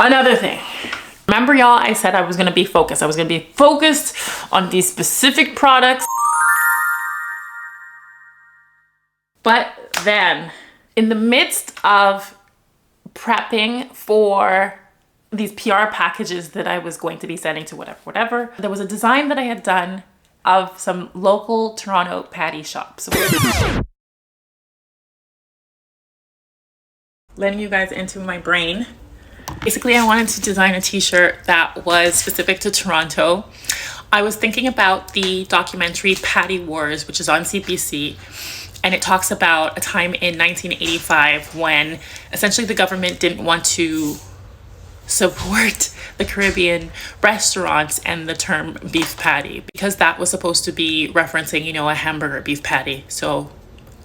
Another thing. Remember, y'all, I said I was gonna be focused. I was gonna be focused on these specific products. But then, in the midst of prepping for these PR packages that I was going to be sending to whatever, there was a design that I had done of some local Toronto patty shops. Letting you guys into my brain. Basically, I wanted to design a t-shirt that was specific to Toronto. I was thinking about the documentary Patty Wars, which is on CBC, and it talks about a time in 1985 when essentially the government didn't want to support the Caribbean restaurants and the term beef patty, because that was supposed to be referencing, you know, a hamburger beef patty. So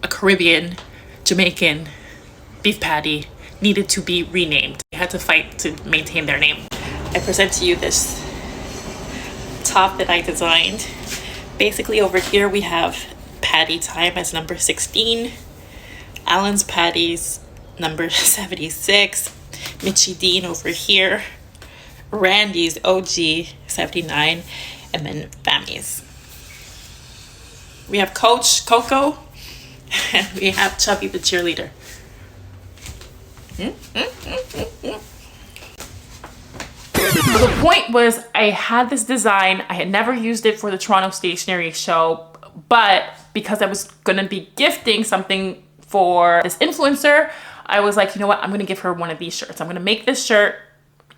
a Caribbean, Jamaican beef patty needed to be renamed. They had to fight to maintain their name. I present to you this top that I designed. Basically over here we have Patty Time as number 16, Allan's Patties number 76, MichiDean over here, Randy's OG 79, and then Fahmee's. We have Coach Coco, and we have Chubby the cheerleader. So the point was, I had this design. I had never used it for the Toronto Stationery Show, but because I was gonna be gifting something for this influencer, I was like, you know what, I'm gonna give her one of these shirts. I'm gonna make this shirt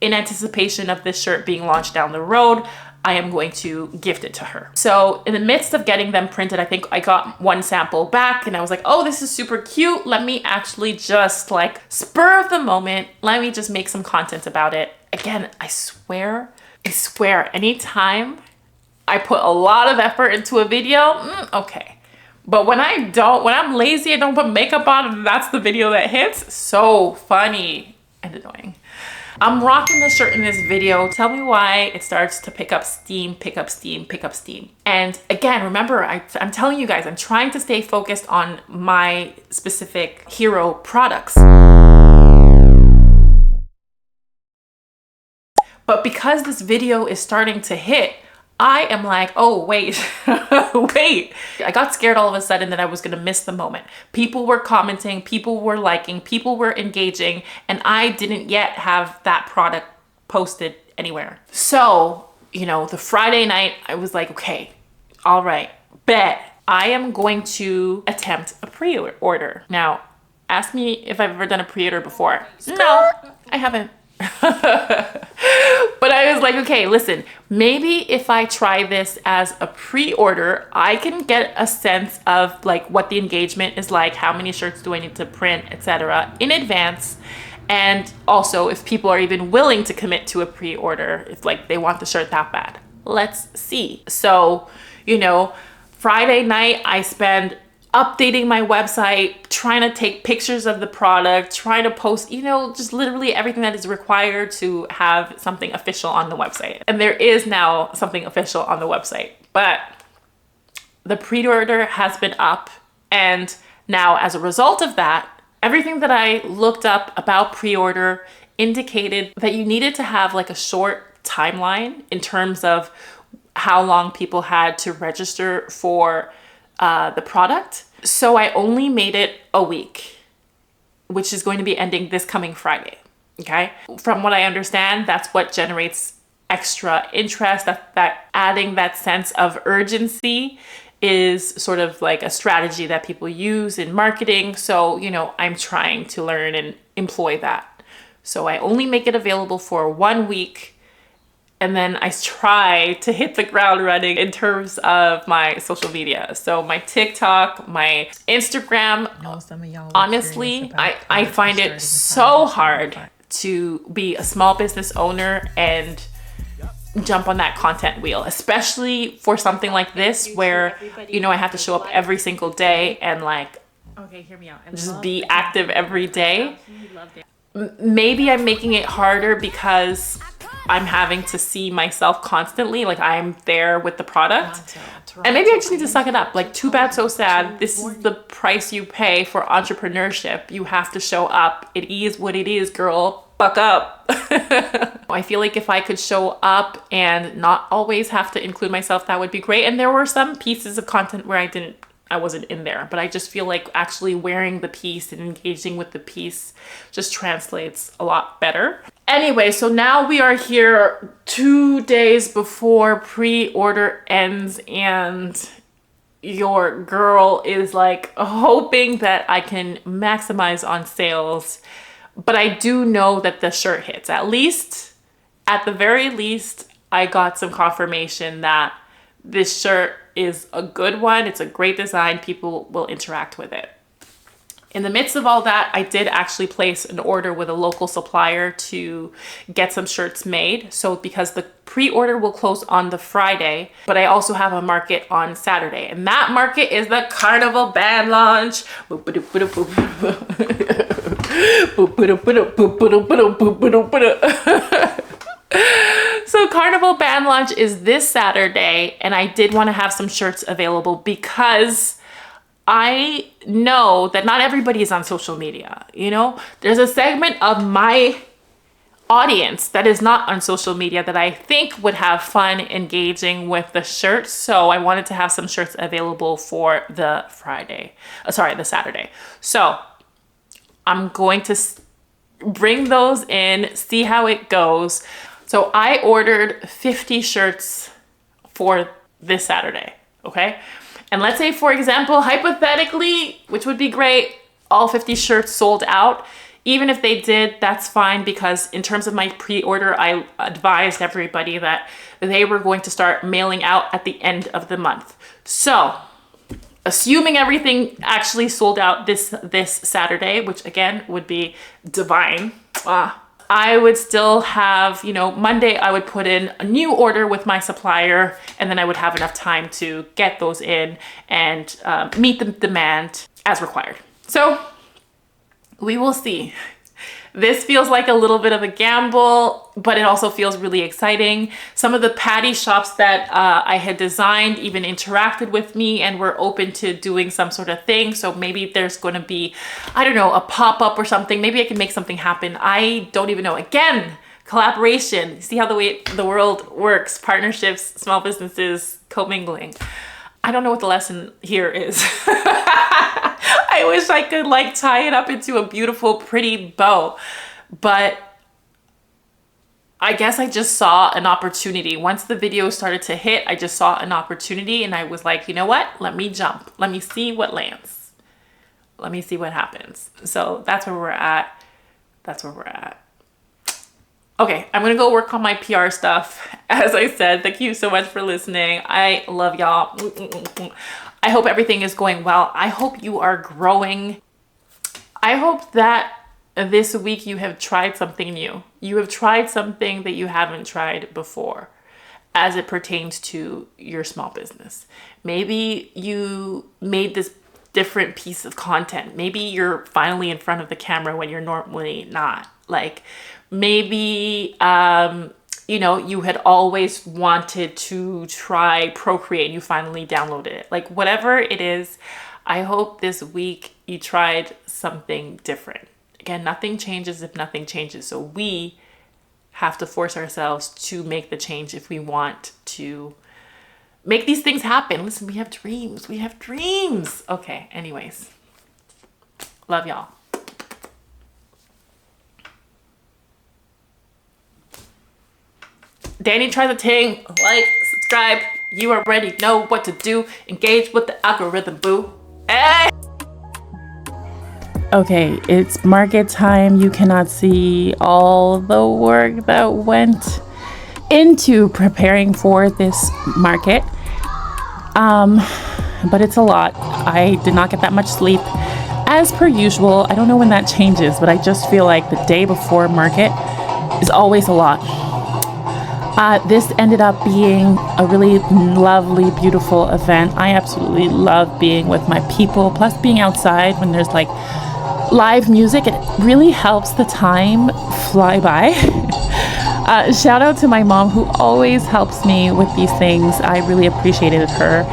in anticipation of this shirt being launched down the road. I am going to gift it to her. So in the midst of getting them printed, I think I got one sample back and I was like, oh, this is super cute. Let me actually just like spur of the moment, let me just make some content about it. Again, I swear, anytime I put a lot of effort into a video, okay. But when I'm lazy, I don't put makeup on, and that's the video that hits. So funny and annoying. I'm rocking this shirt in this video. Tell me why it starts to pick up steam, pick up steam, pick up steam. And again, remember, I'm telling you guys, I'm trying to stay focused on my specific hero products. But because this video is starting to hit, I am like, oh, wait, wait. I got scared all of a sudden that I was gonna miss the moment. People were commenting, people were liking, people were engaging, and I didn't yet have that product posted anywhere. So, you know, the Friday night, I was like, okay, all right, bet. I am going to attempt a pre-order. Now, ask me if I've ever done a pre-order before. No, I haven't. But I was like, okay, listen, maybe if I try this as a pre-order, I can get a sense of like what the engagement is like, how many shirts do I need to print, etc. in advance. And also if people are even willing to commit to a pre-order, if like they want the shirt that bad. Let's see. So, you know, Friday night I spend updating my website, trying to take pictures of the product, trying to post, you know, just literally everything that is required to have something official on the website. And there is now something official on the website, but the pre-order has been up. And now as a result of that, everything that I looked up about pre-order indicated that you needed to have like a short timeline in terms of how long people had to register for the product. So I only made it a week, which is going to be ending this coming Friday. Okay. From what I understand, that's what generates extra interest, that adding that sense of urgency is sort of like a strategy that people use in marketing. So, you know, I'm trying to learn and employ that. So I only make it available for 1 week. And then I try to hit the ground running in terms of my social media. So my TikTok, my Instagram, honestly, I find it so hard to be a small business owner and jump on that content wheel, especially for something like this where, you know, I have to show up every single day and like, okay, hear me out, and just be active every day. Maybe I'm making it harder because I'm having to see myself constantly, like I'm there with the product. And maybe I just need to suck it up. Like, too bad, so sad. This is the price you pay for entrepreneurship. You have to show up. It is what it is, girl. fuck up. I feel like if I could show up and not always have to include myself, that would be great. And there were some pieces of content where I wasn't in there, but I just feel like actually wearing the piece and engaging with the piece just translates a lot better. Anyway, so now we are here 2 days before pre-order ends, and your girl is like hoping that I can maximize on sales. But I do know that the shirt hits. At the very least, I got some confirmation that this shirt is a good one. It's a great design. People will interact with it. In the midst of all that, I did actually place an order with a local supplier to get some shirts made. So because the pre-order will close on the Friday, but I also have a market on Saturday. And that market is the Carnival band launch. So Carnival band launch is this Saturday, and I did want to have some shirts available because I know that not everybody is on social media. You know, there's a segment of my audience that is not on social media that I think would have fun engaging with the shirts. So I wanted to have some shirts available for the Saturday. So I'm going to bring those in, see how it goes. So I ordered 50 shirts for this Saturday, okay? And let's say, for example, hypothetically, which would be great, all 50 shirts sold out. Even if they did, that's fine, because in terms of my pre-order, I advised everybody that they were going to start mailing out at the end of the month. So assuming everything actually sold out this Saturday, which again would be divine, I would still have, Monday I would put in a new order with my supplier, and then I would have enough time to get those in and meet the demand as required. So we will see. This feels like a little bit of a gamble, but it also feels really exciting. Some of the Patty shops that I had designed even interacted with me and were open to doing some sort of thing. So maybe there's going to be, I don't know, a pop-up or something. Maybe I can make something happen. I don't even know. Again, collaboration. See how the way the world works. Partnerships, small businesses, commingling. I don't know what the lesson here is. I wish I could tie it up into a beautiful, pretty bow, but I guess I just saw an opportunity. Once the video started to hit, I just saw an opportunity, and I was like, you know what? Let me jump. Let me see what lands. Let me see what happens. So that's where we're at. Okay, I'm gonna go work on my PR stuff. As I said, thank you so much for listening. I love y'all. I hope everything is going well. I hope you are growing. I hope that this week you have tried something new. You have tried something that you haven't tried before as it pertains to your small business. Maybe you made this different piece of content. Maybe you're finally in front of the camera when you're normally not. Maybe you had always wanted to try Procreate and you finally downloaded it. Whatever it is, I hope this week you tried something different. Again, nothing changes if nothing changes. So we have to force ourselves to make the change if we want to make these things happen. Listen, we have dreams. Okay, anyways. Love y'all. Dani, try the thing. Subscribe. You already know what to do. Engage with the algorithm, boo. Hey! Okay, it's market time. You cannot see all the work that went into preparing for this market. But it's a lot. I did not get that much sleep. As per usual, I don't know when that changes, but I just feel like the day before market is always a lot. This ended up being a really lovely, beautiful event. I absolutely love being with my people, plus being outside when there's live music. It really helps the time fly by. Shout out to my mom, who always helps me with these things. I really appreciated her.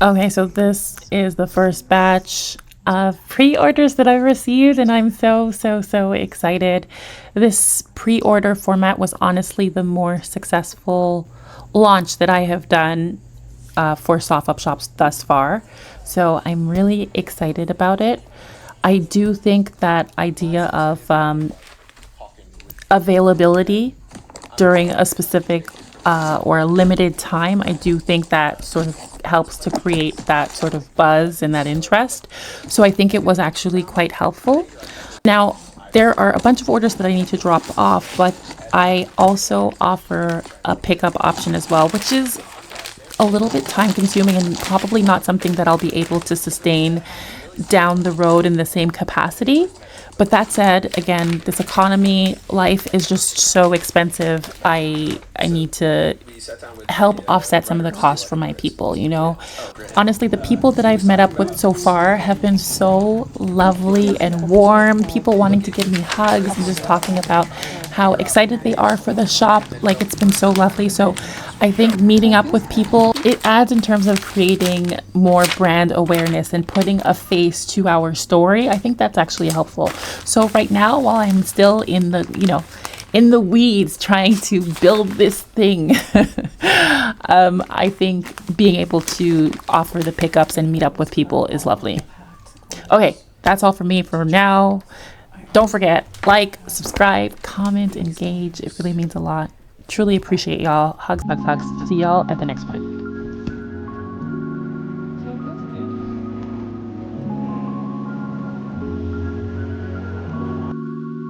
Okay, so this is the first batch of pre-orders that I've received, and I'm so excited. This pre-order format was honestly the more successful launch that I have done for soft up shops thus far. So I'm really excited about it. I do think that idea of availability during a specific or a limited time, I do think that sort of helps to create that sort of buzz and that interest. So I think it was actually quite helpful. Now, there are a bunch of orders that I need to drop off, but I also offer a pickup option as well, which is a little bit time consuming and probably not something that I'll be able to sustain down the road in the same capacity. But that said, again, this economy, life is just so expensive. I need to help offset some of the costs for my people, you know. Honestly, the people that I've met up with so far have been so lovely and warm. People wanting to give me hugs and just talking about how excited they are for the shop. Like, it's been so lovely. So I think meeting up with people, it adds in terms of creating more brand awareness and putting a face to our story. I think that's actually helpful. So right now, while I'm still in the, in the weeds trying to build this thing, I think being able to offer the pickups and meet up with people is lovely. Okay, that's all for me for now. Don't forget, like, subscribe, comment, engage. It really means a lot. Truly appreciate y'all. Hugs, hugs, hugs. See y'all at the next one.